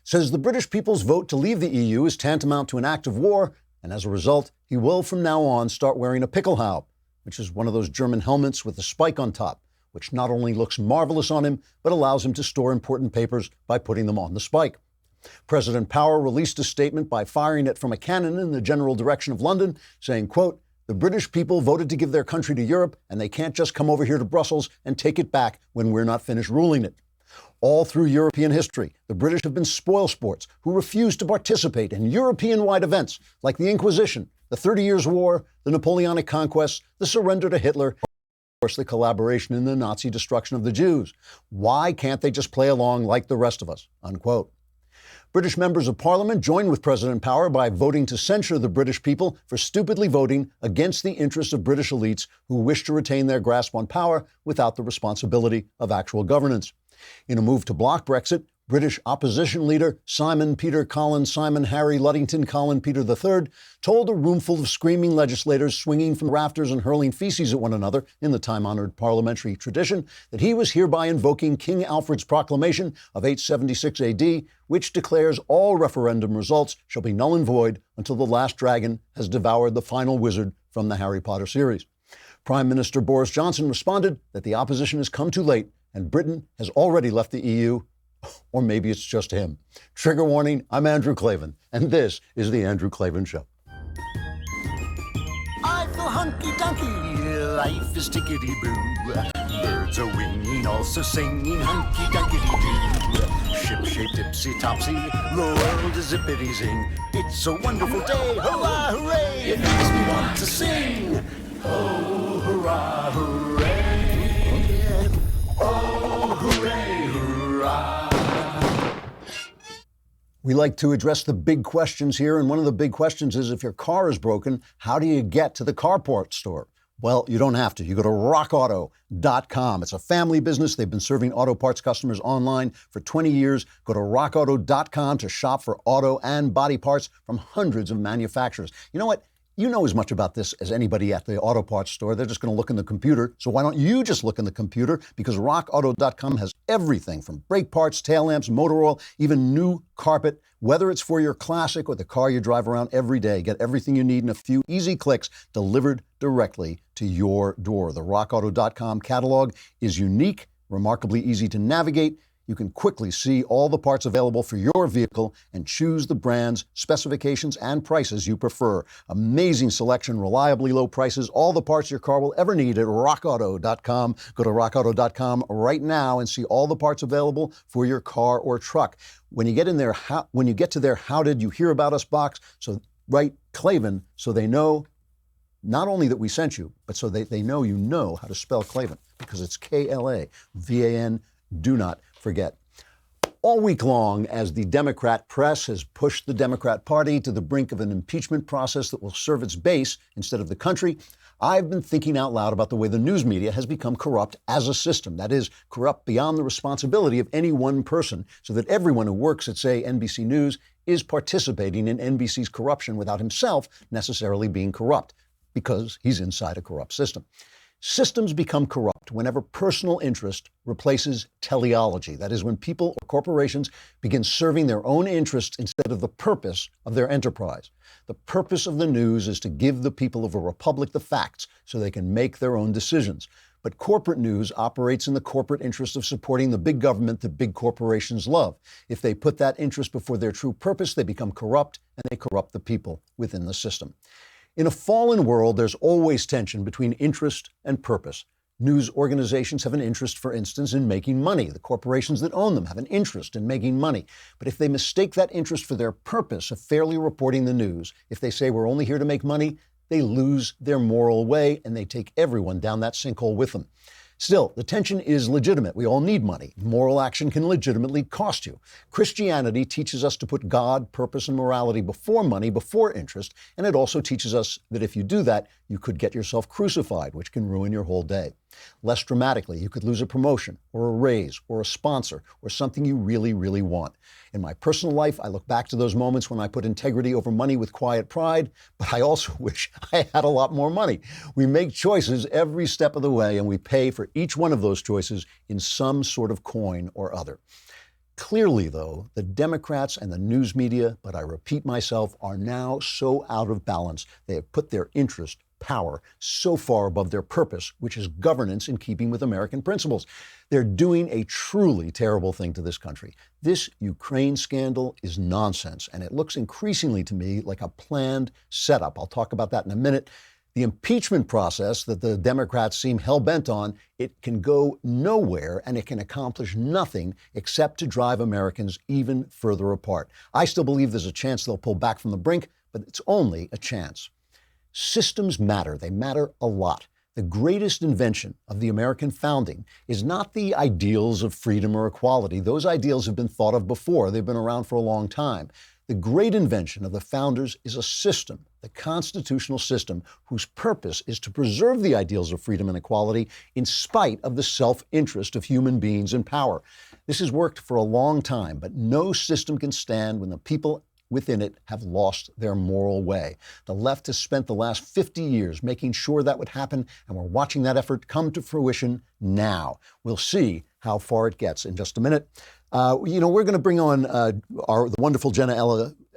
says the British people's vote to leave the EU is tantamount to an act of war, and as a result, he will from now on start wearing a pickelhaube, which is one of those German helmets with a spike on top, which not only looks marvelous on him, but allows him to store important papers by putting them on the spike. President Power released a statement by firing it from a cannon in the general direction of London, saying, quote, "The British people voted to give their country to Europe, and they can't just come over here to Brussels and take it back when we're not finished ruling it." All through European history, the British have been spoilsports who refused to participate in European-wide events like the Inquisition, the 30 Years' War, the Napoleonic conquests, the surrender to Hitler, and of course the collaboration in the Nazi destruction of the Jews. Why can't they just play along like the rest of us? Unquote. British members of Parliament joined with President Power by voting to censure the British people for stupidly voting against the interests of British elites who wish to retain their grasp on power without the responsibility of actual governance. In a move to block Brexit, British opposition leader Simon Peter Colin Simon Harry Luddington Colin Peter III told a roomful of screaming legislators swinging from rafters and hurling feces at one another in the time-honored parliamentary tradition that he was hereby invoking King Alfred's proclamation of 876 AD, which declares all referendum results shall be null and void until the last dragon has devoured the final wizard from the Harry Potter series. Prime Minister Boris Johnson responded that the opposition has come too late and Britain has already left the EU. Or maybe it's just him. Trigger warning, I'm Andrew Klavan, and this is The Andrew Klavan Show. I feel hunky-dunky, life is tickety-boo. Birds are winging, also singing hunky-dunky-doo. Ship-shaped, ipsy-topsy, the world is zippity-zing. It's a wonderful day, hurrah, hooray! It makes me want to sing. Oh, hurrah, hooray! Oh, hooray, hurrah! We like to address the big questions here, and one of the big questions is if your car is broken, how do you get to the car parts store? Well, you don't have to. You go to rockauto.com. It's a family business. They've been serving auto parts customers online for 20 years. Go to rockauto.com to shop for auto and body parts from hundreds of manufacturers. You know what? You know as much about this as anybody at the auto parts store. They're just going to look in the computer. So why don't you just look in the computer? Because rockauto.com has everything from brake parts, tail lamps, motor oil, even new carpet. Whether it's for your classic or the car you drive around every day, get everything you need in a few easy clicks delivered directly to your door. The rockauto.com catalog is unique, remarkably easy to navigate. You can quickly see all the parts available for your vehicle and choose the brands, specifications, and prices you prefer. Amazing selection, reliably low prices, all the parts your car will ever need at rockauto.com. Go to rockauto.com right now and see all the parts available for your car or truck. When you get in there, when you get to their "How did you hear about us" box, so write Klavan so they know not only that we sent you, but so they know you know how to spell Klavan, because it's Klavan. Do not forget. All week long, as the Democrat press has pushed the Democrat Party to the brink of an impeachment process that will serve its base instead of the country, I've been thinking out loud about the way the news media has become corrupt as a system. That is, corrupt beyond the responsibility of any one person, so that everyone who works at, say, NBC News is participating in NBC's corruption without himself necessarily being corrupt, because he's inside a corrupt system. Systems become corrupt whenever personal interest replaces teleology. That is, when people or corporations begin serving their own interests instead of the purpose of their enterprise. The purpose of the news is to give the people of a republic the facts so they can make their own decisions. But corporate news operates in the corporate interest of supporting the big government that big corporations love. If they put that interest before their true purpose, they become corrupt, and they corrupt the people within the system. In a fallen world, there's always tension between interest and purpose. News organizations have an interest, for instance, in making money. The corporations that own them have an interest in making money. But if they mistake that interest for their purpose of fairly reporting the news, if they say we're only here to make money, they lose their moral way and they take everyone down that sinkhole with them. Still, the tension is legitimate. We all need money. Moral action can legitimately cost you. Christianity teaches us to put God, purpose, and morality before money, before interest, and it also teaches us that if you do that, you could get yourself crucified, which can ruin your whole day. Less dramatically, you could lose a promotion, or a raise, or a sponsor, or something you really, really want. In my personal life, I look back to those moments when I put integrity over money with quiet pride, but I also wish I had a lot more money. We make choices every step of the way, and we pay for each one of those choices in some sort of coin or other. Clearly, though, the Democrats and the news media, but I repeat myself, are now so out of balance. They have put their interest, power, so far above their purpose, which is governance in keeping with American principles. They're doing a truly terrible thing to this country. This Ukraine scandal is nonsense, and it looks increasingly to me like a planned setup. I'll talk about that in a minute. The impeachment process that the Democrats seem hell-bent on, it can go nowhere and it can accomplish nothing except to drive Americans even further apart. I still believe there's a chance they'll pull back from the brink, but it's only a chance. Systems matter. They matter a lot. The greatest invention of the American founding is not the ideals of freedom or equality. Those ideals have been thought of before. They've been around for a long time. The great invention of the founders is a system, the constitutional system, whose purpose is to preserve the ideals of freedom and equality in spite of the self-interest of human beings in power. This has worked for a long time, but no system can stand when the people within it have lost their moral way. The left has spent the last 50 years making sure that would happen, and we're watching that effort come to fruition now. We'll see how far it gets in just a minute. We're going to bring on the wonderful Jenna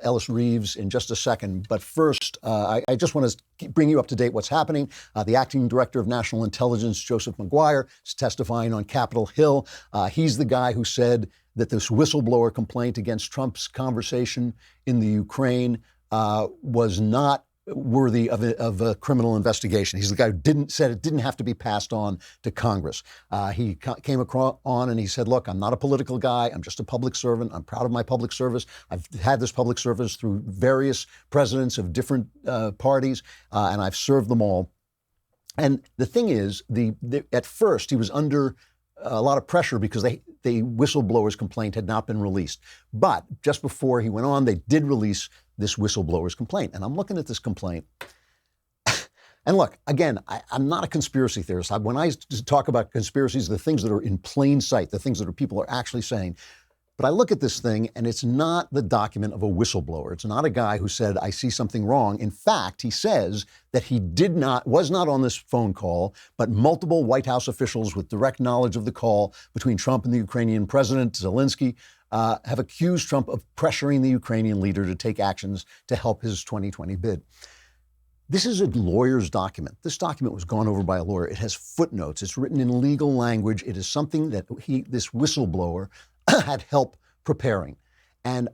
Ellis Reeves in just a second. But first, I just want to bring you up to date what's happening. The acting director of national intelligence, Joseph Maguire, is testifying on Capitol Hill. He's the guy who said that this whistleblower complaint against Trump's conversation in the Ukraine was not worthy of a criminal investigation. He's the guy who said it didn't have to be passed on to Congress. He came on and he said, look, I'm not a political guy. I'm just a public servant. I'm proud of my public service. I've had this public service through various presidents of different parties, and I've served them all. And the thing is, at first he was under a lot of pressure because the whistleblower's complaint had not been released. But just before he went on, they did release this whistleblower's complaint. And I'm looking at this complaint. And look, again, I'm not a conspiracy theorist. When I talk about conspiracies, the things that are in plain sight, the things that people are actually saying. But I look at this thing, and it's not the document of a whistleblower. It's not a guy who said, I see something wrong. In fact, he says that he was not on this phone call, but multiple White House officials with direct knowledge of the call between Trump and the Ukrainian president, Zelensky, have accused Trump of pressuring the Ukrainian leader to take actions to help his 2020 bid. This is a lawyer's document. This document was gone over by a lawyer. It has footnotes. It's written in legal language. It is something that this whistleblower had help preparing. And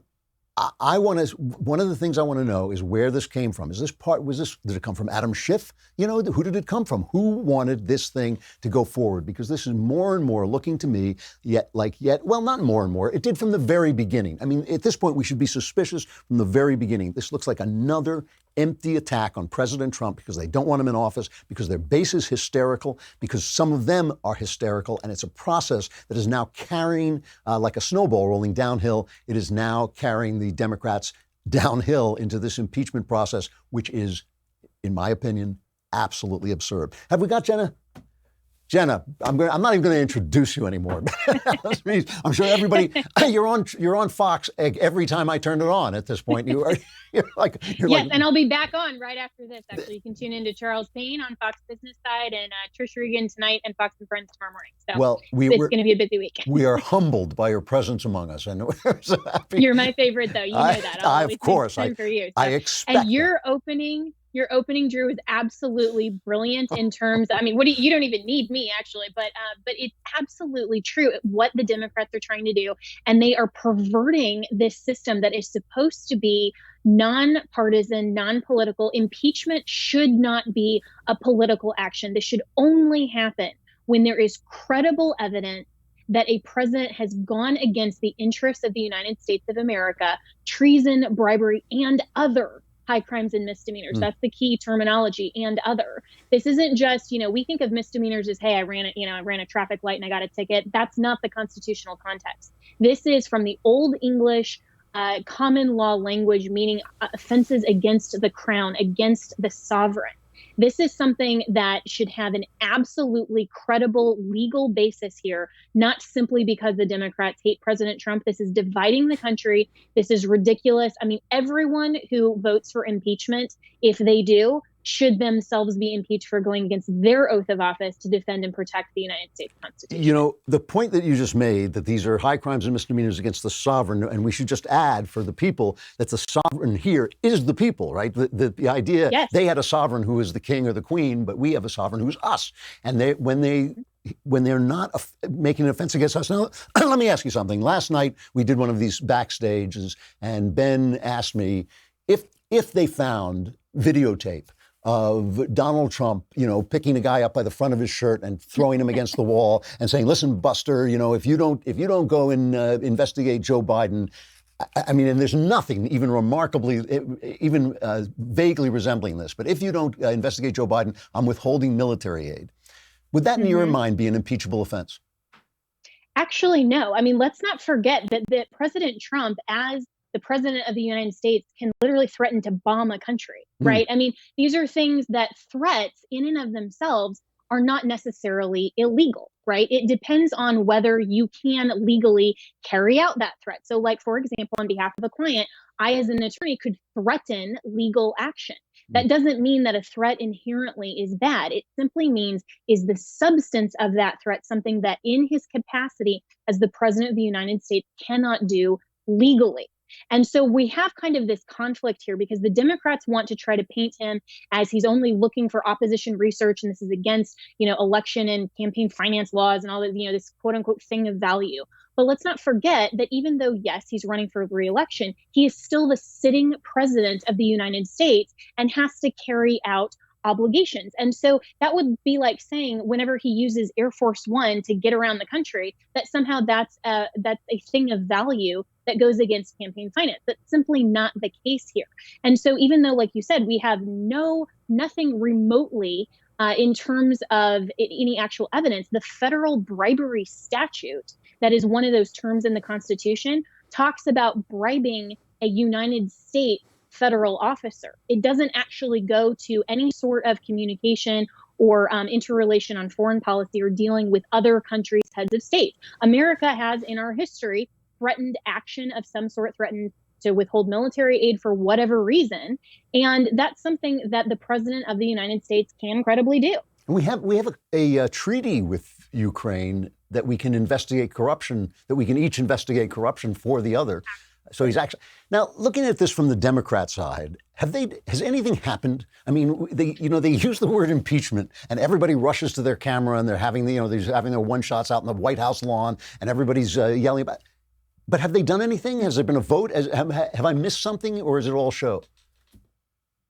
one of the things I want to know is where this came from. Did it come from Adam Schiff? Who did it come from? Who wanted this thing to go forward? Because this is more and more looking to me, not more and more. It did from the very beginning. I mean, at this point, we should be suspicious from the very beginning. This looks like another empty attack on President Trump because they don't want him in office, because their base is hysterical, because some of them are hysterical, and it's a process that is now carrying, like a snowball rolling downhill, it is now carrying the Democrats downhill into this impeachment process, which is, in my opinion, absolutely absurd. Have we got Jenna? Jenna, I'm not even going to introduce you anymore. I'm sure everybody, you're on Fox every time I turn it on at this point. Yes, and I'll be back on right after this. Actually, you can tune into Charles Payne on Fox Business Side and Trish Regan tonight and Fox and Friends tomorrow morning. So it's going to be a busy week. We are humbled by your presence among us, and we're so happy. You're my favorite, though. You know that. Of course, for you. So. I expect. And your opening, Drew, is absolutely brilliant in terms. I mean, you don't even need me actually, but it's absolutely true what the Democrats are trying to do, and they are perverting this system that is supposed to be nonpartisan, non-political. Impeachment should not be a political action. This should only happen when there is credible evidence that a president has gone against the interests of the United States of America, treason, bribery, and other high crimes and misdemeanors. That's the key terminology, and other. This isn't just, we think of misdemeanors as, hey, I ran a traffic light and I got a ticket. That's not the constitutional context. This is from the Old English common law language, meaning offenses against the crown, against the sovereign. This is something that should have an absolutely credible legal basis here, not simply because the Democrats hate President Trump. This is dividing the country. This is ridiculous. I mean, everyone who votes for impeachment, if they do, should themselves be impeached for going against their oath of office to defend and protect the United States Constitution. You know, the point that you just made, that these are high crimes and misdemeanors against the sovereign, and we should just add for the people that the sovereign here is the people, right? The idea, Yes. They had a sovereign who is the king or the queen, but we have a sovereign who's us. And when they're not making an offense against us. Now, let me ask you something. Last night, we did one of these backstages, and Ben asked me if they found videotape of Donald Trump, picking a guy up by the front of his shirt and throwing him against the wall and saying, "Listen, Buster, if you don't go and investigate Joe Biden." I mean, and there's nothing even remarkably, even vaguely resembling this. But if you don't investigate Joe Biden, I'm withholding military aid. Would that, in your mind, be an impeachable offense? Actually, no. I mean, let's not forget that President Trump, as the president of the United States, can literally threaten to bomb a country, right? I mean, these are things that threats in and of themselves are not necessarily illegal, right? It depends on whether you can legally carry out that threat. So like, for example, on behalf of a client, I, as an attorney, could threaten legal action. That doesn't mean that a threat inherently is bad. It simply means, is the substance of that threat something that in his capacity as the president of the United States cannot do legally? And so we have kind of this conflict here because the Democrats want to try to paint him as he's only looking for opposition research, and this is against, election and campaign finance laws and all that, this quote unquote thing of value. But let's not forget that even though, yes, he's running for re-election, he is still the sitting president of the United States and has to carry out obligations. And so that would be like saying whenever he uses Air Force One to get around the country, that somehow that's a thing of value that goes against campaign finance. That's simply not the case here. And so even though, like you said, we have nothing remotely in terms of any actual evidence, the federal bribery statute, that is one of those terms in the Constitution, talks about bribing a United States federal officer. It doesn't actually go to any sort of communication or interrelation on foreign policy or dealing with other countries' heads of state. America has, in our history, threatened action of some sort, threatened to withhold military aid for whatever reason. And that's something that the president of the United States can credibly do. And we have a treaty with Ukraine that we can investigate corruption, that we can each investigate corruption for the other. So he's actually now looking at this from the Democrat side. Has anything happened? I mean, they use the word impeachment, and everybody rushes to their camera, and they're having their one shots out in the White House lawn, and everybody's yelling about. But have they done anything? Has there been a vote? Have I missed something, or is it all show?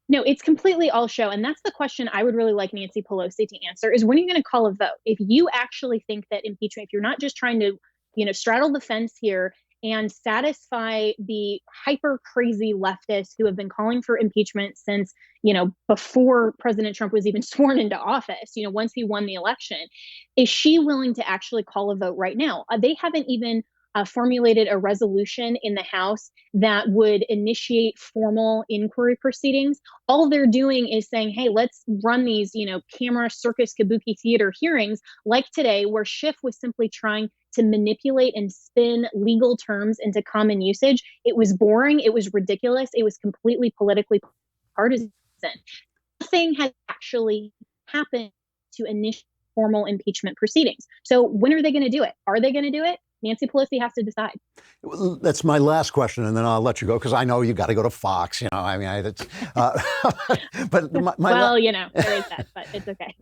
No, it's completely all show. And that's the question I would really like Nancy Pelosi to answer, is when are you going to call a vote? If you actually think that impeachment, if you're not just trying to, straddle the fence here and satisfy the hyper crazy leftists who have been calling for impeachment since, before President Trump was even sworn into office, once he won the election, is she willing to actually call a vote right now? They haven't even formulated a resolution in the House that would initiate formal inquiry proceedings. All they're doing is saying, hey, let's run these, camera circus kabuki theater hearings like today, where Schiff was simply trying to manipulate and spin legal terms into common usage. It was boring. It was ridiculous. It was completely politically partisan. Nothing has actually happened to initiate formal impeachment proceedings. So when are they going to do it? Are they going to do it? Nancy Pelosi has to decide. Well, that's my last question, and then I'll let you go because I know you got to go to Fox. But there is that, but it's okay.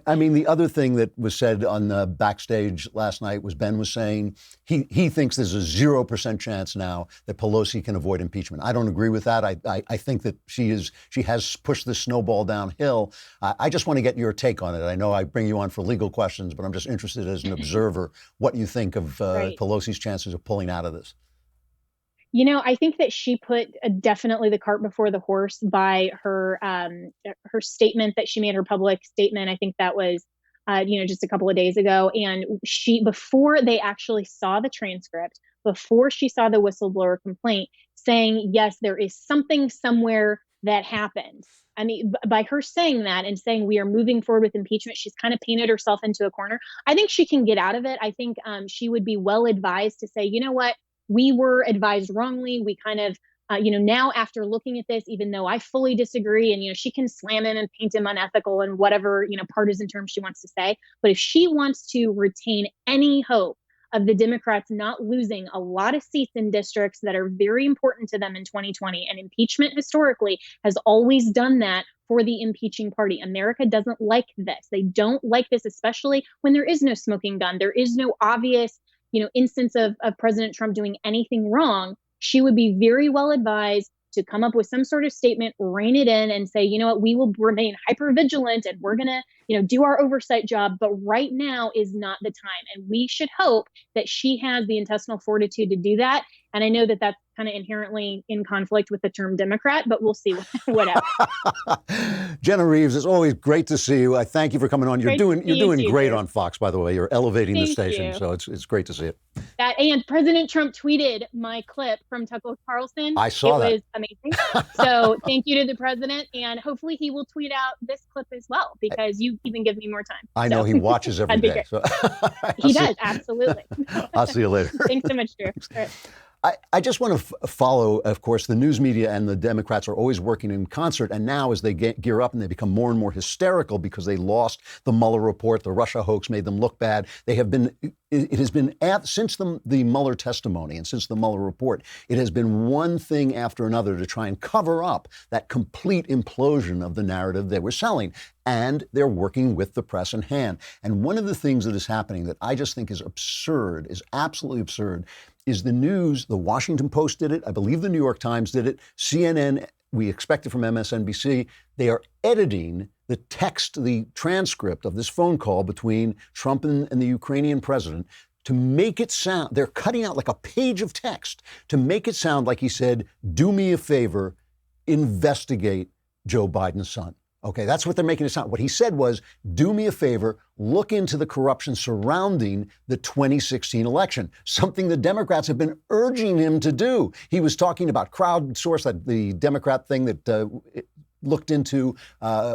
I mean, the other thing that was said on the backstage last night was Ben was saying he thinks there's a 0% chance now that Pelosi can avoid impeachment. I don't agree with that. I think that she has pushed the snowball downhill. I just want to get your take on it. I know I bring you on for legal questions, but I'm just interested as an observer what you think of Pelosi's chances of pulling out of this. I think that she put definitely the cart before the horse by her statement that she made, her public statement. I think that was, just a couple of days ago. And before they actually saw the transcript, before she saw the whistleblower complaint, saying, yes, there is something somewhere that happened. I mean, by her saying that and saying we are moving forward with impeachment, she's kind of painted herself into a corner. I think she can get out of it. I think she would be well advised to say, you know what, we were advised wrongly. We kind of Now after looking at this, even though I fully disagree, and, she can slam him and paint him unethical and whatever, partisan terms she wants to say. But if she wants to retain any hope of the Democrats not losing a lot of seats in districts that are very important to them in 2020, and impeachment historically has always done that for the impeaching party. America doesn't like this. They don't like this, especially when there is no smoking gun. There is no obvious, instance of President Trump doing anything wrong. She would be very well advised to come up with some sort of statement, rein it in, and say, what, we will remain hyper vigilant and we're going to, do our oversight job. But right now is not the time. And we should hope that she has the intestinal fortitude to do that. And I know that that's kind of inherently in conflict with the term Democrat, but we'll see what happens. Jenna Reeves, it's always great to see you. I thank you for coming on. You're doing great on Fox, by the way. You're elevating the station, so it's great to see it. And President Trump tweeted my clip from Tucker Carlson. I saw that. It was amazing. So thank you to the president, and hopefully he will tweet out this clip as well, because you even give me more time. I know he watches every day. So. He does, absolutely. I'll see you later. Thanks so much, Drew. All right. I just want to follow, of course, the news media and the Democrats are always working in concert. And now as they gear up and they become more and more hysterical because they lost the Mueller report, the Russia hoax made them look bad. They have been, it has been, since the Mueller testimony and since the Mueller report, it has been one thing after another to try and cover up that complete implosion of the narrative they were selling. And they're working with the press in hand. And one of the things that is happening that I just think is absurd, is absolutely absurd, is the news. The Washington Post did it. I believe the New York Times did it. CNN, we expect it from MSNBC. They are editing the text, the transcript of this phone call between Trump and the Ukrainian president to make it sound, they're cutting out like a page of text to make it sound like he said, do me a favor, investigate Joe Biden's son. Okay, that's what they're making it sound. What he said was, do me a favor, look into the corruption surrounding the 2016 election, something the Democrats have been urging him to do. He was talking about crowdsource, that the Democrat thing that looked into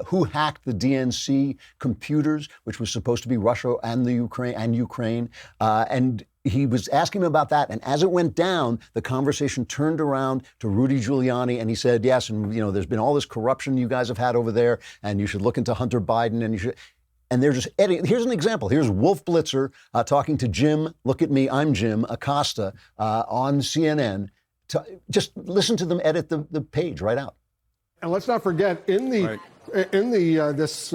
who hacked the DNC computers, which was supposed to be Russia and the Ukraine. And he was asking him about that. And as it went down, the conversation turned around to Rudy Giuliani. And he said, yes, and there's been all this corruption you guys have had over there. And you should look into Hunter Biden. And they're just editing. Here's an example. Here's Wolf Blitzer talking to Jim, look at me, I'm Jim, Acosta on CNN. Just listen to them edit the page right out. And let's not forget, this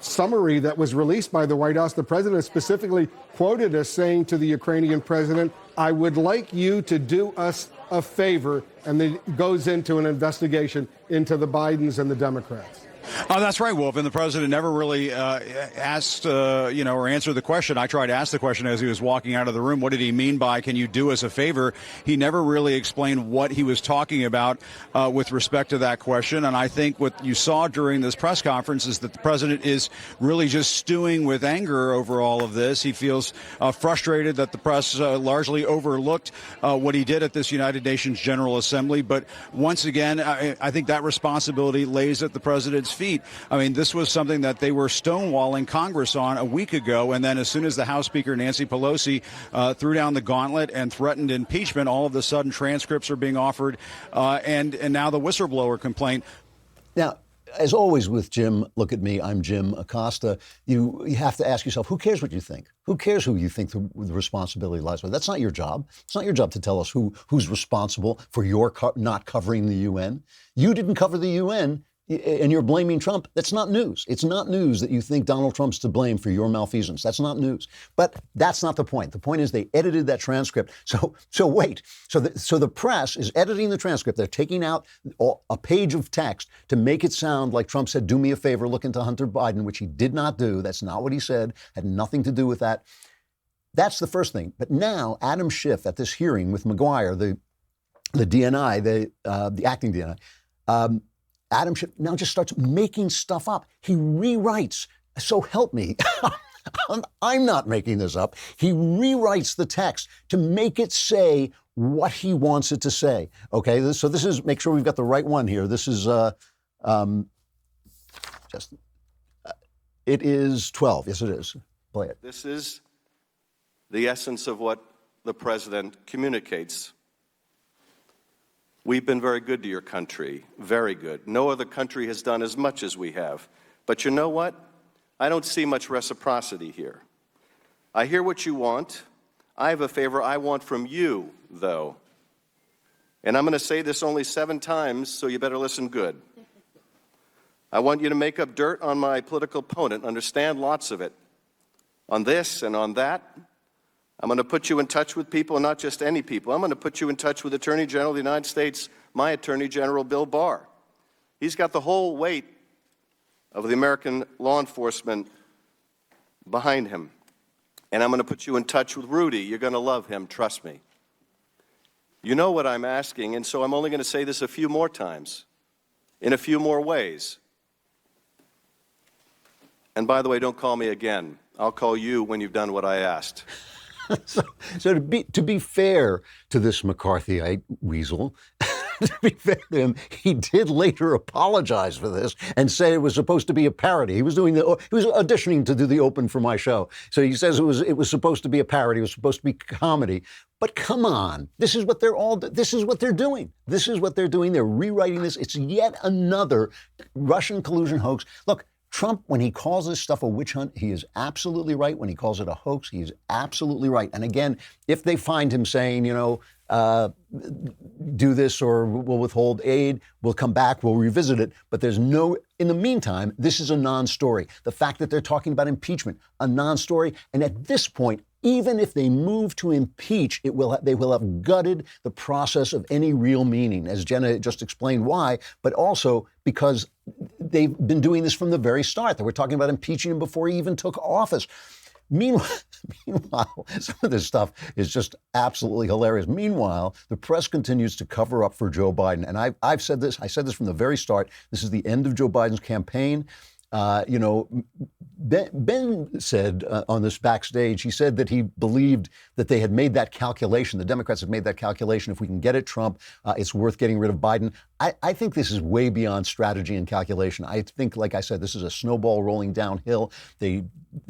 summary that was released by the White House, the president specifically quoted as saying to the Ukrainian president, I would like you to do us a favor, and then goes into an investigation into the Bidens and the Democrats. Oh, that's right, Wolf. And the president never really asked, or answered the question. I tried to ask the question as he was walking out of the room. What did he mean by, can you do us a favor? He never really explained what he was talking about with respect to that question. And I think what you saw during this press conference is that the president is really just stewing with anger over all of this. He feels frustrated that the press largely overlooked what he did at this United Nations General Assembly. But once again, I think that responsibility lays at the president's feet. I mean, this was something that they were stonewalling Congress on a week ago. And then as soon as the House Speaker, Nancy Pelosi, threw down the gauntlet and threatened impeachment, all of a sudden transcripts are being offered. And now the whistleblower complaint. Now, as always with Jim, look at me, I'm Jim Acosta, you have to ask yourself, who cares what you think? Who cares who you think the responsibility lies with? That's not your job. It's not your job to tell us who's responsible for your not covering the UN. You didn't cover the UN. And you're blaming Trump. That's not news. It's not news that you think Donald Trump's to blame for your malfeasance. That's not news. But that's not the point. The point is they edited that transcript. So wait. So the press is editing the transcript. They're taking out a page of text to make it sound like Trump said, do me a favor, look into Hunter Biden, which he did not do. That's not what he said. Had nothing to do with that. That's the first thing. But now Adam Schiff at this hearing with McGuire, the DNI, the acting DNI, Adam Schiff now just starts making stuff up. He rewrites. So help me. I'm not making this up. He rewrites the text to make it say what he wants it to say. Okay, so this is, make sure we've got the right one here. This is it is 12. Yes, it is. Play it. This is the essence of what the president communicates. We've been very good to your country, very good. No other country has done as much as we have. But you know what? I don't see much reciprocity here. I hear what you want. I have a favor I want from you, though. And I'm going to say this only 7 times, so you better listen good. I want you to make up dirt on my political opponent, understand lots of it. On this and on that, I'm going to put you in touch with people, and not just any people. I'm going to put you in touch with Attorney General of the United States, my Attorney General, Bill Barr. He's got the whole weight of the American law enforcement behind him. And I'm going to put you in touch with Rudy. You're going to love him, trust me. You know what I'm asking, and so I'm only going to say this a few more times, in a few more ways. And by the way, don't call me again. I'll call you when you've done what I asked. So to be fair to this McCarthyite weasel, to be fair to him, he did later apologize for this and say it was supposed to be a parody. He was auditioning to do the open for my show. So he says it was supposed to be a parody. It was supposed to be comedy. But come on, this is what they're doing. This is what they're doing. They're rewriting this. It's yet another Russian collusion hoax. Look, Trump, when he calls this stuff a witch hunt, he is absolutely right. When he calls it a hoax, he is absolutely right. And again, if they find him saying, do this or we'll withhold aid, we'll come back, we'll revisit it. But in the meantime, this is a non-story. The fact that they're talking about impeachment, a non-story. And at this point, even if they move to impeach, they will have gutted the process of any real meaning, as Jenna just explained why, but also because they've been doing this from the very start. They were talking about impeaching him before he even took office. Meanwhile, some of this stuff is just absolutely hilarious. Meanwhile, the press continues to cover up for Joe Biden. And I've said this, I said this from the very start. This is the end of Joe Biden's campaign. Ben said on this backstage, he said that he believed that they had made that calculation. The Democrats have made that calculation. If we can get at Trump, it's worth getting rid of Biden. I think this is way beyond strategy and calculation. I think, like I said, this is a snowball rolling downhill.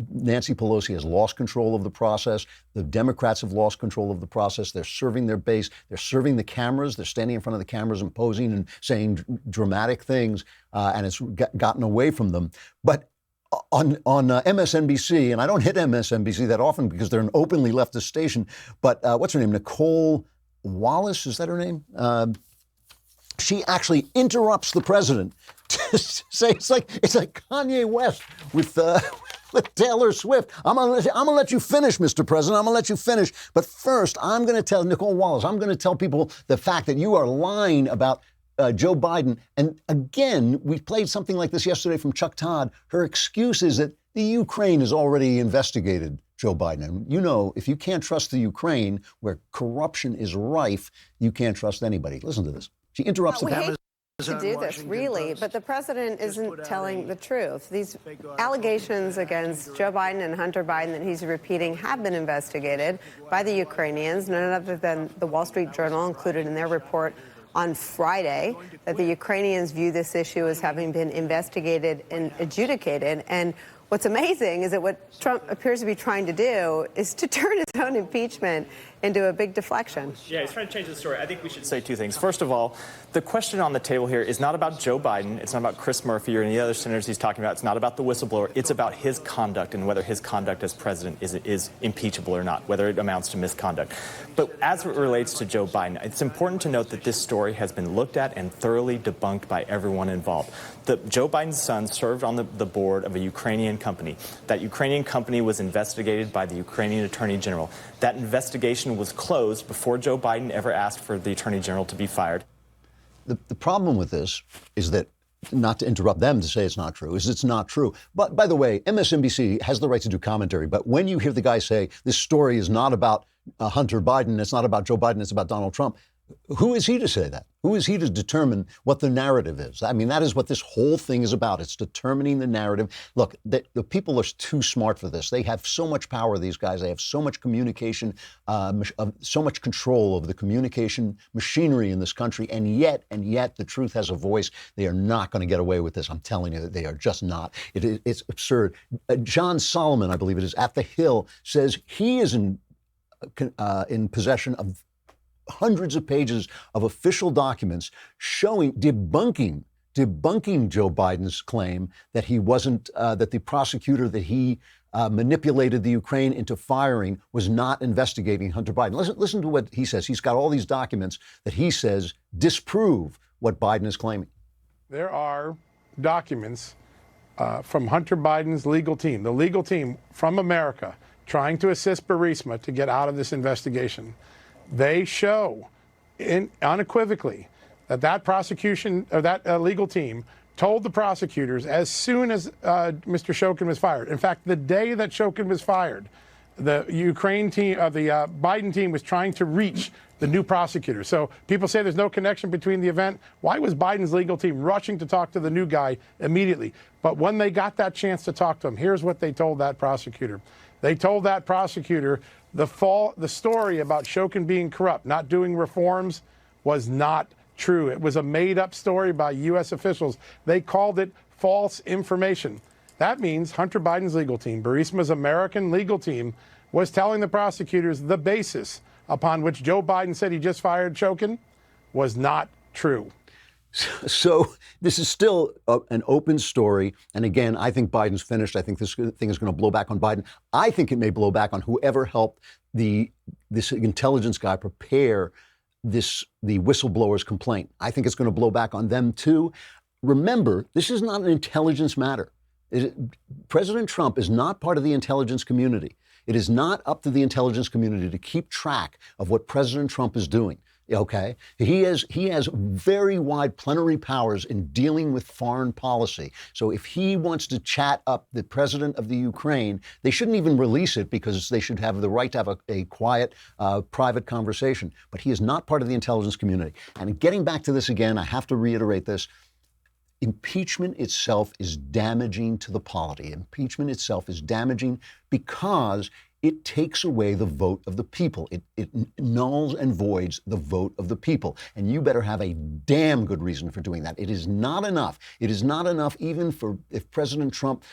Nancy Pelosi has lost control of the process. The Democrats have lost control of the process. They're serving their base. They're serving the cameras. They're standing in front of the cameras and posing and saying dramatic things, and it's gotten away from them. But on MSNBC, and I don't hit MSNBC that often because they're an openly leftist station, but what's her name? Nicole Wallace, is that her name? She actually interrupts the president to say it's like Kanye West with Taylor Swift. I'm gonna let you finish, Mr. President. I'm gonna let you finish. But first, I'm gonna tell Nicole Wallace. I'm gonna tell people the fact that you are lying about Joe Biden. And again, we played something like this yesterday from Chuck Todd. Her excuse is that the Ukraine has already investigated Joe Biden. And if you can't trust the Ukraine, where corruption is rife, you can't trust anybody. Listen to this. She interrupts the president. To do this, really, but the president isn't telling the truth. These allegations against Joe Biden and Hunter Biden that he's repeating have been investigated by the Ukrainians, none other than the Wall Street Journal included in their report on Friday that the Ukrainians view this issue as having been investigated and adjudicated. And what's amazing is that what Trump appears to be trying to do is to turn his own impeachment into a big deflection. Yeah, he's trying to change the story. I think we should say 2 things. First of all, the question on the table here is not about Joe Biden. It's not about Chris Murphy or any other senators he's talking about. It's not about the whistleblower. It's about his conduct and whether his conduct as president is impeachable or not, whether it amounts to misconduct. But as it relates to Joe Biden, it's important to note that this story has been looked at and thoroughly debunked by everyone involved. Joe Biden's son served on the board of a Ukrainian company. That Ukrainian company was investigated by the Ukrainian Attorney General. That investigation was closed before Joe Biden ever asked for the Attorney General to be fired. The problem with this is that, not to interrupt them to say it's not true, is it's not true. But by the way, MSNBC has the right to do commentary. But when you hear the guy say this story is not about Hunter Biden, it's not about Joe Biden, it's about Donald Trump, who is he to say that? Who is he to determine what the narrative is? I mean, that is what this whole thing is about. It's determining the narrative. Look, the people are too smart for this. They have so much power, these guys. They have so much communication, so much control over the communication machinery in this country. And yet, the truth has a voice. They are not going to get away with this. I'm telling you, they are just not. It's absurd. John Solomon, I believe it is, at The Hill, says he is in possession of hundreds of pages of official documents debunking Joe Biden's claim that he wasn't, that the prosecutor that he manipulated the Ukraine into firing was not investigating Hunter Biden. Listen to what he says. He's got all these documents that he says disprove what Biden is claiming. There are documents from Hunter Biden's legal team, the legal team from America, trying to assist Burisma to get out of this investigation. They show unequivocally that prosecution or that legal team told the prosecutors as soon as Mr. Shokin was fired. In fact, the day that Shokin was fired, the Ukraine team, the Biden team was trying to reach the new prosecutor. So people say there's no connection between the event. Why was Biden's legal team rushing to talk to the new guy immediately? But when they got that chance to talk to him, here's what they told that prosecutor. They told that prosecutor the story about Shokin being corrupt, not doing reforms, was not true. It was a made-up story by U.S. officials. They called it false information. That means Hunter Biden's legal team, Burisma's American legal team, was telling the prosecutors the basis upon which Joe Biden said he just fired Shokin was not true. So this is still an open story. And again, I think Biden's finished. I think this thing is going to blow back on Biden. I think it may blow back on whoever helped this intelligence guy prepare the whistleblower's complaint. I think it's going to blow back on them too. Remember, this is not an intelligence matter. President Trump is not part of the intelligence community. It is not up to the intelligence community to keep track of what President Trump is doing. Okay, he has very wide plenary powers in dealing with foreign policy. So if he wants to chat up the president of the Ukraine, they shouldn't even release it because they should have the right to have a quiet, private conversation. But he is not part of the intelligence community. And getting back to this again, I have to reiterate this. Impeachment itself is damaging to the polity. Impeachment itself is damaging because it takes away the vote of the people. It nulls and voids the vote of the people. And you better have a damn good reason for doing that. It is not enough. It is not enough even for if President Trump,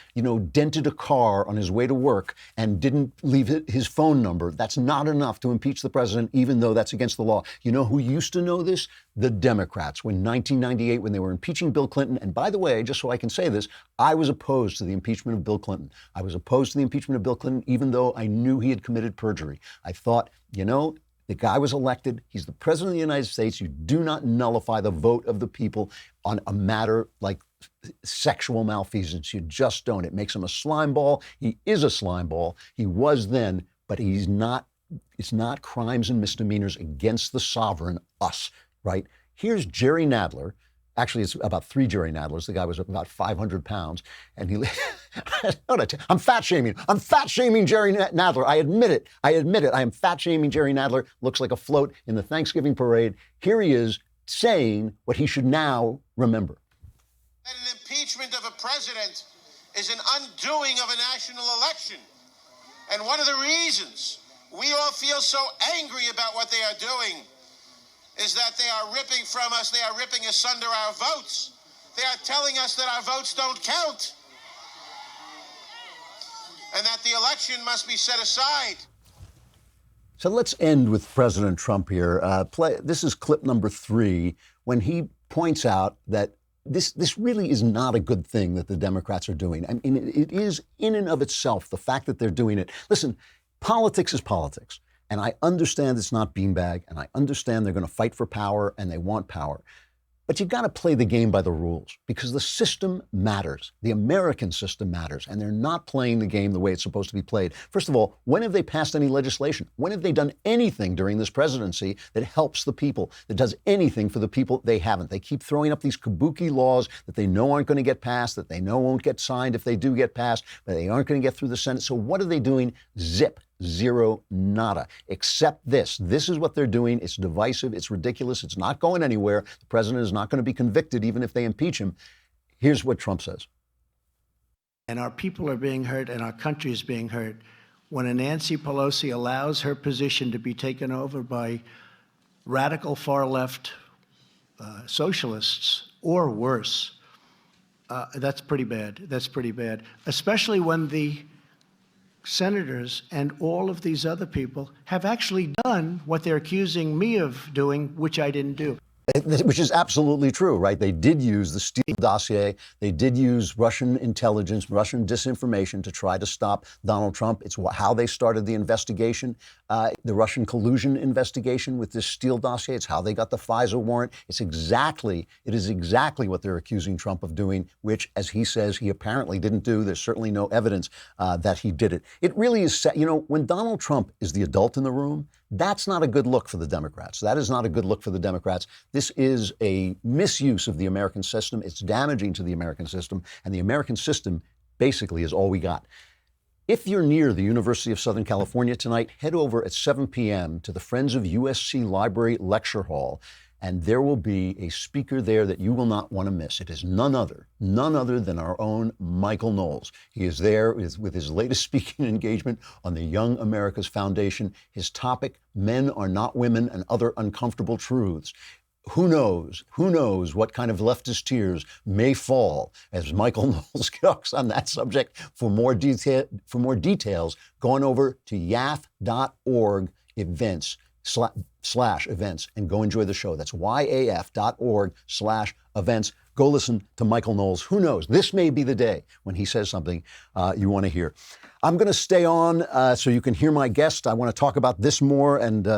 dented a car on his way to work and didn't leave his phone number. That's not enough to impeach the president, even though that's against the law. You know who used to know this? The Democrats. When 1998, when they were impeaching Bill Clinton, and by the way, just so I can say this, I was opposed to the impeachment of Bill Clinton. I was opposed to the impeachment of Bill Clinton, even though I knew he had committed perjury. I thought, the guy was elected. He's the president of the United States. You do not nullify the vote of the people on a matter like sexual malfeasance. You just don't. It makes him a slime ball. He is a slime ball. He was then, but he's not. It's not crimes and misdemeanors against the sovereign, us, right? Here's Jerry Nadler. Actually, it's about 3 Jerry Nadlers. The guy was about 500 pounds. And I'm fat shaming. I'm fat shaming Jerry Nadler. I admit it. I am fat shaming Jerry Nadler. Looks like a float in the Thanksgiving parade. Here he is saying what he should now remember. That an impeachment of a president is an undoing of a national election. And one of the reasons we all feel so angry about what they are doing is that they are ripping from us, they are ripping asunder our votes. They are telling us that our votes don't count and that the election must be set aside. So let's end with President Trump here. This is clip number 3 when he points out that this really is not a good thing that the Democrats are doing. I mean, it is in and of itself, the fact that they're doing it. Listen, politics is politics. And I understand it's not beanbag, and I understand they're going to fight for power and they want power. But you've got to play the game by the rules because the system matters. The American system matters, and they're not playing the game the way it's supposed to be played. First of all, when have they passed any legislation? When have they done anything during this presidency that helps the people, that does anything for the people? They haven't. They keep throwing up these kabuki laws that they know aren't going to get passed, that they know won't get signed if they do get passed, but they aren't going to get through the Senate. So what are they doing? Zip. Zero, nada, except this. This is what they're doing. It's divisive. It's ridiculous. It's not going anywhere. The president is not going to be convicted even if they impeach him. Here's what Trump says. And our people are being hurt and our country is being hurt when a Nancy Pelosi allows her position to be taken over by radical far-left socialists or worse. That's pretty bad. That's pretty bad, especially when the senators and all of these other people have actually done what they're accusing me of doing, which I didn't do. Which is absolutely true, right? They did use the Steele dossier. They did use Russian intelligence, Russian disinformation to try to stop Donald Trump. It's how they started the investigation, the Russian collusion investigation with this Steele dossier. It's how they got the FISA warrant. It is exactly what they're accusing Trump of doing, which, as he says, he apparently didn't do. There's certainly no evidence that he did it. It really is, when Donald Trump is the adult in the room, that's not a good look for the Democrats. That is not a good look for the Democrats. This is a misuse of the American system. It's damaging to the American system, and the American system basically is all we got. If you're near the University of Southern California tonight, head over at 7 p.m. to the Friends of USC Library Lecture Hall, and there will be a speaker there that you will not want to miss. It is none other than our own Michael Knowles. He is there with his latest speaking engagement on the Young America's Foundation. His topic, Men Are Not Women and Other Uncomfortable Truths. Who knows what kind of leftist tears may fall as Michael Knowles talks on that subject. For more details, go on over to yaf.org/events and go enjoy the show. That's yaf.org/events. Go listen to Michael Knowles. Who knows? This may be the day when he says something you want to hear. I'm going to stay on so you can hear my guest. I want to talk about this more and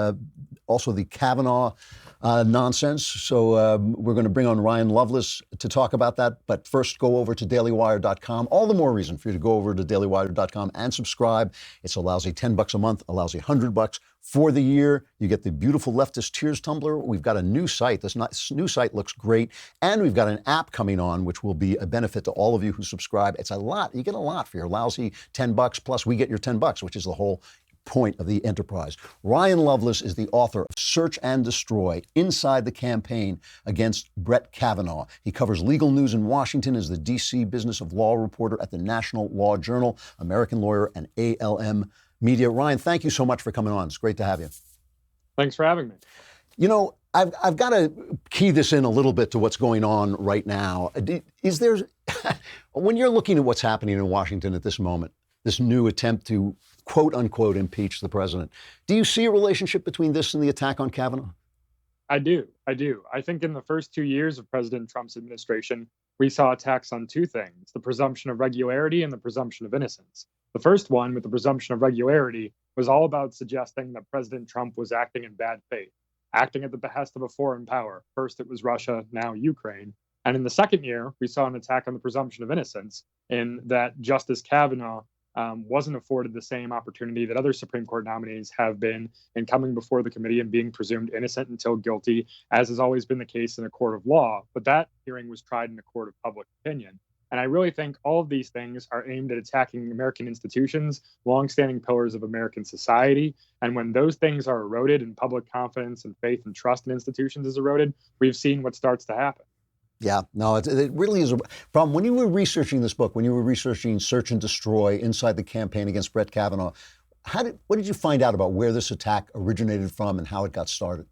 also the Kavanaugh nonsense. So we're going to bring on Ryan Lovelace to talk about that. But first, go over to dailywire.com. All the more reason for you to go over to dailywire.com and subscribe. It's a lousy $10 a month, a lousy $100 for the year. You get the beautiful Leftist Tears tumbler. We've got a new site. This new site looks great. And we've got an app coming on, which will be a benefit to all of you who subscribe. It's a lot. You get a lot for your lousy $10. Plus, we get your $10, which is the whole point of the enterprise. Ryan Lovelace is the author of Search and Destroy: Inside the Campaign Against Brett Kavanaugh. He covers legal news in Washington as the D.C. Business of Law reporter at the National Law Journal, American Lawyer, and ALM Media. Ryan, thank you so much for coming on. It's great to have you. Thanks for having me. I've got to key this in a little bit to what's going on right now. Is there, when you're looking at what's happening in Washington at this moment, this new attempt to quote unquote impeach the president, do you see a relationship between this and the attack on Kavanaugh? I do. I think in the first 2 years of President Trump's administration, we saw attacks on two things: the presumption of regularity and the presumption of innocence. The first one, with the presumption of regularity, was all about suggesting that President Trump was acting in bad faith, acting at the behest of a foreign power. First it was Russia, now Ukraine. And in the second year, we saw an attack on the presumption of innocence, in that Justice Kavanaugh wasn't afforded the same opportunity that other Supreme Court nominees have been in coming before the committee and being presumed innocent until guilty, as has always been the case in a court of law. But that hearing was tried in a court of public opinion. And I really think all of these things are aimed at attacking American institutions, longstanding pillars of American society. And when those things are eroded and public confidence and faith and trust in institutions is eroded, we've seen what starts to happen. Yeah, no, it really is a problem. When you were researching this book, when you were researching Search and Destroy: Inside the Campaign Against Brett Kavanaugh, what did you find out about where this attack originated from and how it got started?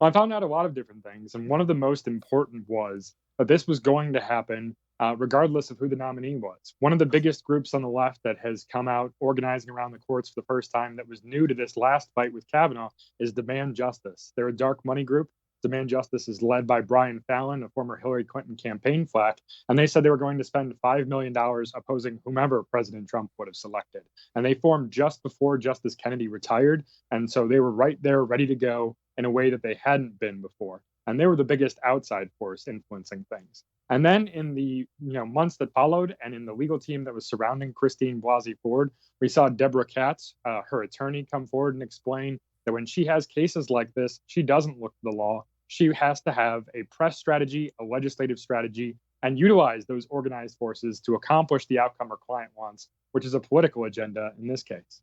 Well, I found out a lot of different things. And one of the most important was that this was going to happen regardless of who the nominee was. One of the biggest groups on the left that has come out organizing around the courts for the first time, that was new to this last fight with Kavanaugh, is Demand Justice. They're a dark money group. Demand Justice is led by Brian Fallon, a former Hillary Clinton campaign flack, and they said they were going to spend $5 million opposing whomever President Trump would have selected. And they formed just before Justice Kennedy retired, and so they were right there ready to go in a way that they hadn't been before. And they were the biggest outside force influencing things. And then in the months that followed, and in the legal team that was surrounding Christine Blasey Ford, we saw Deborah Katz, her attorney, come forward and explain that when she has cases like this, she doesn't look to the law. She has to have a press strategy, a legislative strategy, and utilize those organized forces to accomplish the outcome her client wants, which is a political agenda in this case.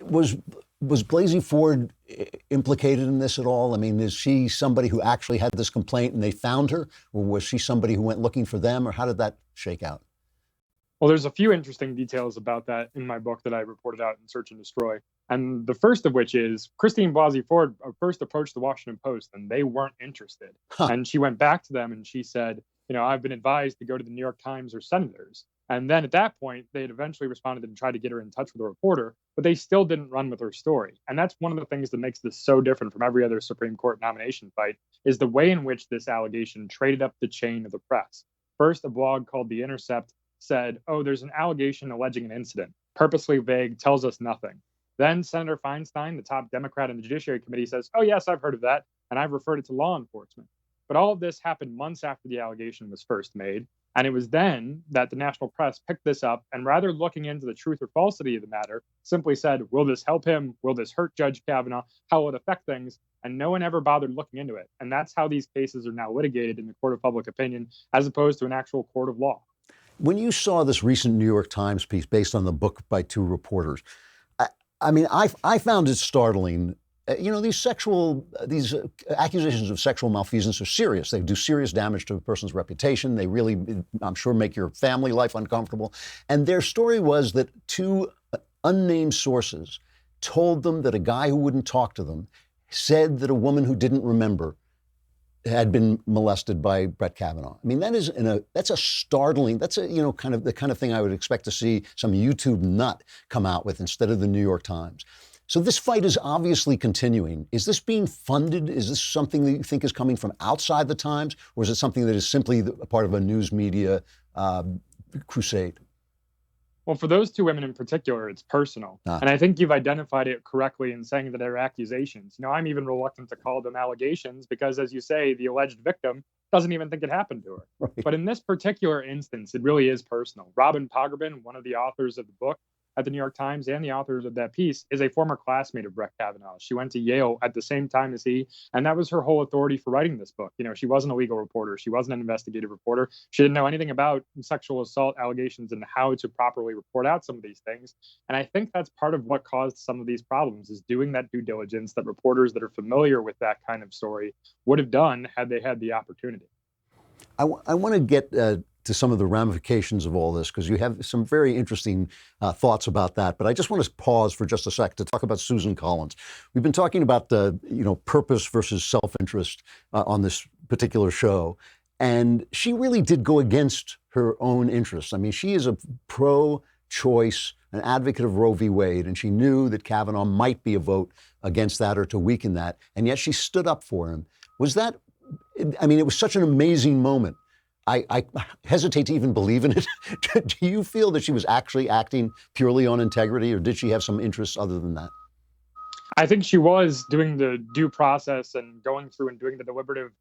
Was Blasey Ford implicated in this at all? I mean, is she somebody who actually had this complaint and they found her? Or was she somebody who went looking for them? Or how did that shake out? Well, there's a few interesting details about that in my book that I reported out in Search and Destroy. And the first of which is Christine Blasey Ford first approached the Washington Post and they weren't interested. And she went back to them and she said, I've been advised to go to the New York Times or senators. And then at that point, they had eventually responded and tried to get her in touch with a reporter, but they still didn't run with her story. And that's one of the things that makes this so different from every other Supreme Court nomination fight, is the way in which this allegation traded up the chain of the press. First, a blog called The Intercept said, oh, there's an allegation alleging an incident. Purposely vague, tells us nothing. Then Senator Feinstein, the top Democrat in the Judiciary Committee, says, oh, yes, I've heard of that, and I've referred it to law enforcement. But all of this happened months after the allegation was first made. And it was then that the national press picked this up and, rather looking into the truth or falsity of the matter, simply said, will this help him? Will this hurt Judge Kavanaugh? How will it affect things? And no one ever bothered looking into it. And that's how these cases are now litigated in the court of public opinion, as opposed to an actual court of law. When you saw this recent New York Times piece based on the book by two reporters, I found it startling. These accusations of sexual malfeasance are serious. They do serious damage to a person's reputation. They really, I'm sure, make your family life uncomfortable. And their story was that two unnamed sources told them that a guy who wouldn't talk to them said that a woman who didn't remember had been molested by Brett Kavanaugh. I mean, that's a startling, that's kind of the kind of thing I would expect to see some YouTube nut come out with instead of the New York Times. So this fight is obviously continuing. Is this being funded? Is this something that you think is coming from outside the Times, or is it something that is simply a part of a news media crusade? Well, for those two women in particular, it's personal. And I think you've identified it correctly in saying that they're accusations. I'm even reluctant to call them allegations because, as you say, the alleged victim doesn't even think it happened to her. Right. But in this particular instance, it really is personal. Robin Pogrebin, one of the authors of the book at the New York Times and the authors of that piece, is a former classmate of Brett Kavanaugh. She went to Yale at the same time as he, and that was her whole authority for writing this book. She wasn't a legal reporter. She wasn't an investigative reporter. She didn't know anything about sexual assault allegations and how to properly report out some of these things. And I think that's part of what caused some of these problems, is doing that due diligence that reporters that are familiar with that kind of story would have done had they had the opportunity. I want to get to some of the ramifications of all this, because you have some very interesting thoughts about that. But I just want to pause for just a sec to talk about Susan Collins. We've been talking about the purpose versus self-interest on this particular show, and she really did go against her own interests. I mean, she is a pro-choice, an advocate of Roe v. Wade, and she knew that Kavanaugh might be a vote against that or to weaken that, and yet she stood up for him. Was that? I mean, it was such an amazing moment. I hesitate to even believe in it. Do you feel that she was actually acting purely on integrity, or did she have some interests other than that? I think she was doing the due process and going through and doing the deliberative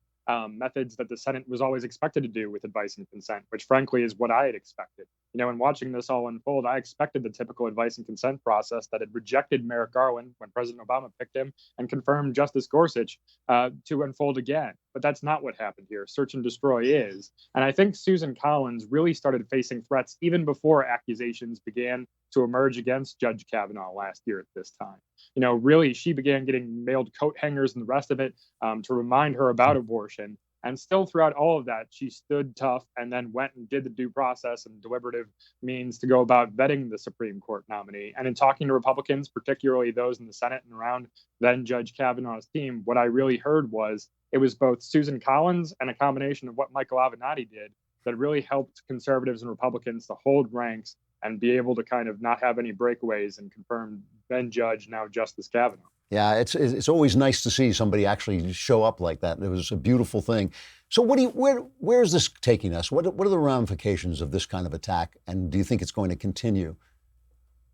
methods that the Senate was always expected to do with advice and consent, which frankly is what I had expected. In watching this all unfold, I expected the typical advice and consent process that had rejected Merrick Garland when President Obama picked him and confirmed Justice Gorsuch to unfold again. But that's not what happened here. Search and destroy is. And I think Susan Collins really started facing threats even before accusations began to emerge against Judge Kavanaugh last year at this time. Really, she began getting mailed coat hangers and the rest of it to remind her about abortion. And still throughout all of that, she stood tough and then went and did the due process and deliberative means to go about vetting the Supreme Court nominee. And in talking to Republicans, particularly those in the Senate and around then Judge Kavanaugh's team, what I really heard was it was both Susan Collins and a combination of what Michael Avenatti did that really helped conservatives and Republicans to hold ranks and be able to kind of not have any breakaways and confirm then Judge, now Justice Kavanaugh. Yeah, it's always nice to see somebody actually show up like that. It was a beautiful thing. So where is this taking us? What are the ramifications of this kind of attack? And do you think it's going to continue?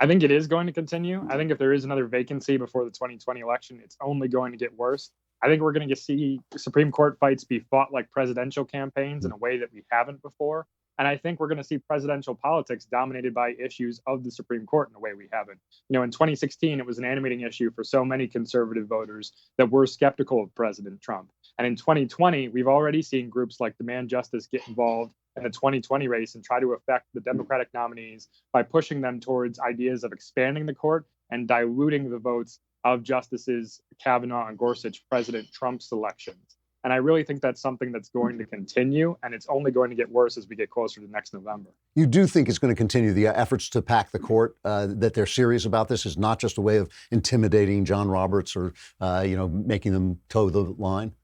I think it is going to continue. I think if there is another vacancy before the 2020 election, it's only going to get worse. I think we're going to see Supreme Court fights be fought like presidential campaigns in a way that we haven't before. And I think we're going to see presidential politics dominated by issues of the Supreme Court in a way we haven't. In 2016, it was an animating issue for so many conservative voters that were skeptical of President Trump. And in 2020, we've already seen groups like Demand Justice get involved in the 2020 race and try to affect the Democratic nominees by pushing them towards ideas of expanding the court and diluting the votes of Justices Kavanaugh and Gorsuch, President Trump's elections. And I really think that's something that's going to continue, and it's only going to get worse as we get closer to next November. You do think it's going to continue, the efforts to pack the court, that they're serious about this is not just a way of intimidating John Roberts or, making them toe the line?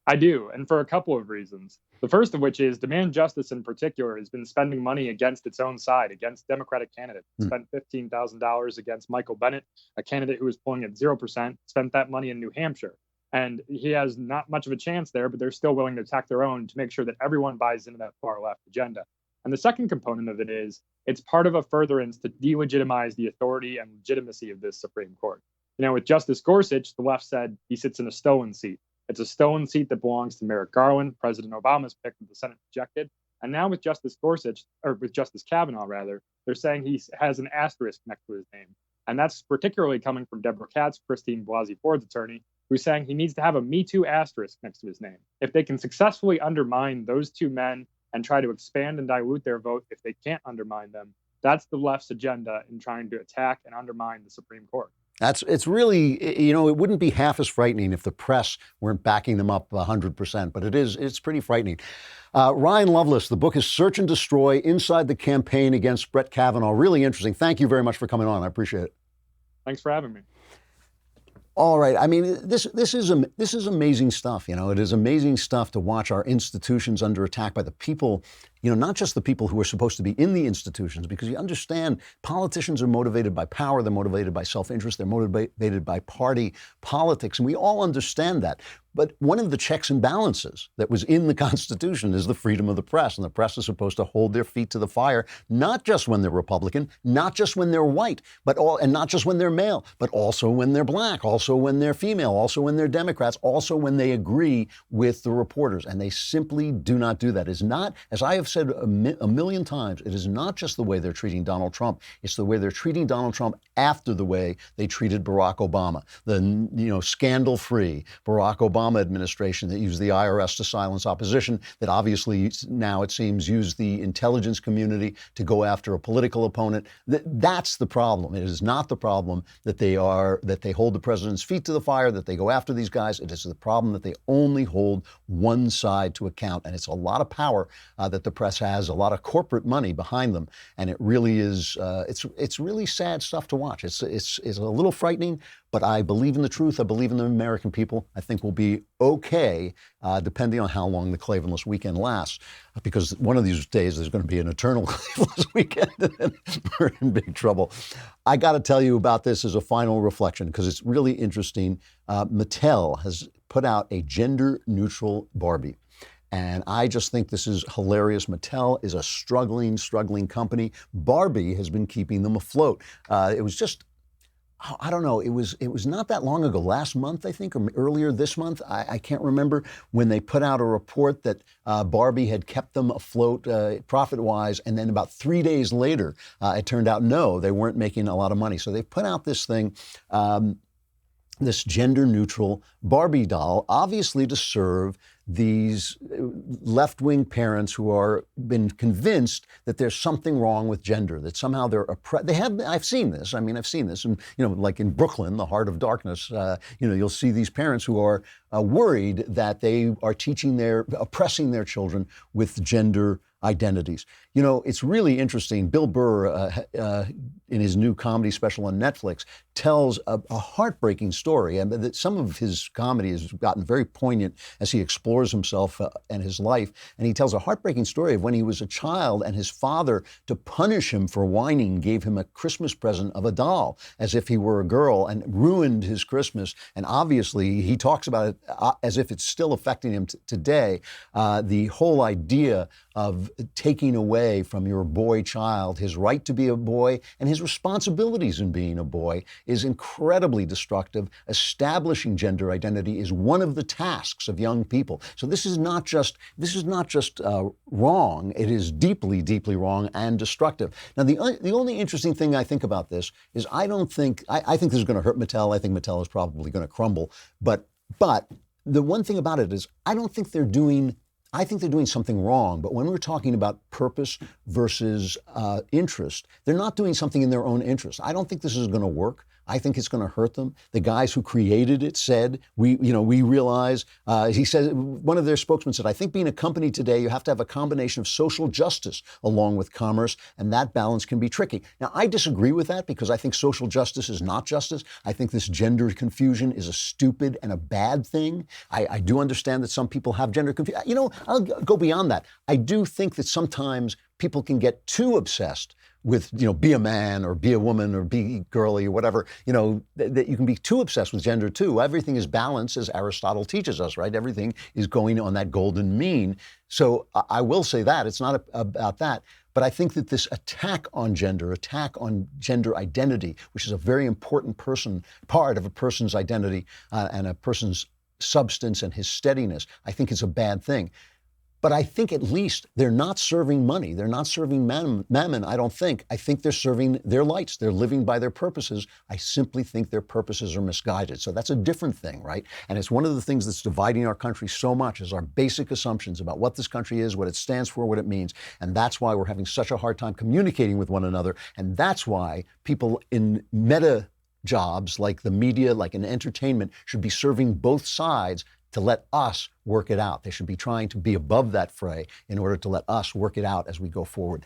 I do, and for a couple of reasons. The first of which is Demand Justice in particular has been spending money against its own side, against Democratic candidates. Spent $15,000 against Michael Bennet, a candidate who was polling at 0%, spent that money in New Hampshire. And he has not much of a chance there, but they're still willing to attack their own to make sure that everyone buys into that far left agenda. And the second component of it is it's part of a furtherance to delegitimize the authority and legitimacy of this Supreme Court. You know, with Justice Gorsuch, the left said he sits in a stolen seat. It's a stolen seat that belongs to Merrick Garland, President Obama's pick that the Senate rejected. And now with Justice Gorsuch, or with Justice Kavanaugh, rather, they're saying he has an asterisk next to his name. And that's particularly coming from Deborah Katz, Christine Blasey Ford's attorney, who's saying he needs to have a Me Too asterisk next to his name. If they can successfully undermine those two men and try to expand and dilute their vote, if they can't undermine them, that's the left's agenda in trying to attack and undermine the Supreme Court. It's really, you know, it wouldn't be half as frightening if the press weren't backing them up 100%, but it's pretty frightening. Ryan Lovelace, the book is Search and Destroy, Inside the Campaign Against Brett Kavanaugh. Really interesting. Thank you very much for coming on. I appreciate it. Thanks for having me. All right. I mean, this is amazing stuff. You know, it is amazing stuff to watch our institutions under attack by the people, you know, not just the people who are supposed to be in the institutions, because you understand politicians are motivated by power. They're motivated by self-interest. They're motivated by party politics. And we all understand that. But one of the checks and balances that was in the Constitution is the freedom of the press. And the press is supposed to hold their feet to the fire, not just when they're Republican, not just when they're white, and not just when they're male, but also when they're black, also when they're female, also when they're Democrats, also when they agree with the reporters. And they simply do not do that. It's not, as I have said a million times, it is not just the way they're treating Donald Trump. It's the way they're treating Donald Trump after the way they treated Barack Obama, the, you know, scandal-free Barack Obama administration that used the IRS to silence opposition, that obviously now it seems used the intelligence community to go after a political opponent. That's the problem. It is not the problem that they hold the president's feet to the fire, that they go after these guys. It is the problem that they only hold one side to account. And it's a lot of power that the press has, a lot of corporate money behind them. And it really is, it's really sad stuff to watch. It's a little frightening, but I believe in the truth. I believe in the American people. I think we'll be okay, depending on how long the Klavanless weekend lasts, because one of these days there's going to be an eternal Klavanless weekend, and we're in big trouble. I got to tell you about this as a final reflection, because it's really interesting. Mattel has put out a gender-neutral Barbie. And I just think this is hilarious. Mattel is a struggling company. Barbie has been keeping them afloat. It was just, I don't know, it was not that long ago, last month, I think, or earlier this month, I can't remember, when they put out a report that Barbie had kept them afloat profit-wise, and then about 3 days later, it turned out, no, they weren't making a lot of money. So they put out this thing, this gender-neutral Barbie doll, obviously to serve these left-wing parents who are been convinced that there's something wrong with gender, that somehow they're oppressed. I've seen this. I mean, I've seen this, and you know, like in Brooklyn, the heart of darkness. You know, you'll see these parents who are worried that they are oppressing their children with gender identities. You know, it's really interesting. Bill Burr, in his new comedy special on Netflix, tells a heartbreaking story, and that some of his comedy has gotten very poignant as he explores himself and his life. And he tells a heartbreaking story of when he was a child, and his father, to punish him for whining, gave him a Christmas present of a doll as if he were a girl, and ruined his Christmas. And obviously, he talks about it as if it's still affecting him today. The whole idea of taking away from your boy child his right to be a boy and his responsibilities in being a boy is incredibly destructive. Establishing gender identity is one of the tasks of young people. So this is not just wrong. It is deeply, deeply wrong and destructive. Now, the only interesting thing I think about this is I think this is going to hurt Mattel. I think Mattel is probably going to crumble. But the one thing about it is I think they're doing something wrong. But when we're talking about purpose versus interest, they're not doing something in their own interest. I don't think this is going to work. I think it's going to hurt them. The guys who created it said, we realize, he said, one of their spokesmen said, I think being a company today, you have to have a combination of social justice along with commerce, and that balance can be tricky. Now, I disagree with that because I think social justice is not justice. I think this gender confusion is a stupid and a bad thing. I do understand that some people have gender confusion. I'll go beyond that. I do think that sometimes people can get too obsessed with, be a man or be a woman or be girly or whatever, that you can be too obsessed with gender too. Everything is balance, as Aristotle teaches us, right? Everything is going on that golden mean. So I will say that it's not about that. But I think that this attack on gender identity, which is a very important part of a person's identity and a person's substance and his steadiness, I think is a bad thing. But I think at least they're not serving money. They're not serving mammon, I don't think. I think they're serving their lights. They're living by their purposes. I simply think their purposes are misguided. So that's a different thing, right? And it's one of the things that's dividing our country so much is our basic assumptions about what this country is, what it stands for, what it means. And that's why we're having such a hard time communicating with one another. And that's why people in meta jobs like the media, like in entertainment, should be serving both sides to let us work it out. They should be trying to be above that fray in order to let us work it out as we go forward.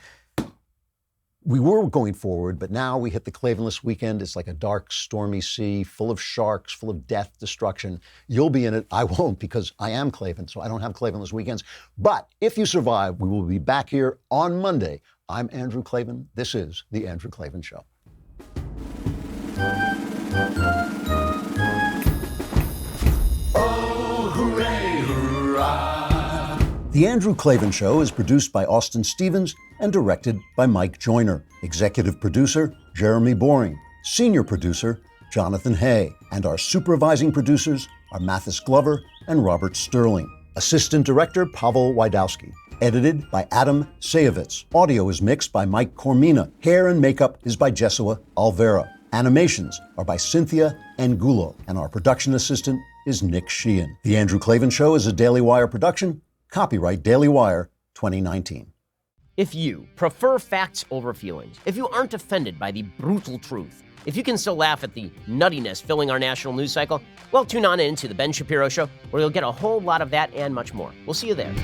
We were going forward, but now we hit the Klavanless weekend. It's like a dark, stormy sea, full of sharks, full of death, destruction. You'll be in it. I won't, because I am Klavan, so I don't have Klavanless weekends. But if you survive, we will be back here on Monday. I'm Andrew Klavan. This is The Andrew Klavan Show. The Andrew Klavan Show is produced by Austin Stevens and directed by Mike Joyner. Executive producer, Jeremy Boring. Senior producer, Jonathan Hay. And our supervising producers are Mathis Glover and Robert Sterling. Assistant director, Pavel Wydowski. Edited by Adam Sayevitz. Audio is mixed by Mike Cormina. Hair and makeup is by Jesua Alvera. Animations are by Cynthia Angulo. And our production assistant is Nick Sheehan. The Andrew Klavan Show is a Daily Wire production. Copyright Daily Wire 2019. If you prefer facts over feelings, if you aren't offended by the brutal truth, if you can still laugh at the nuttiness filling our national news cycle, well, tune on in to The Ben Shapiro Show, where you'll get a whole lot of that and much more. We'll see you there.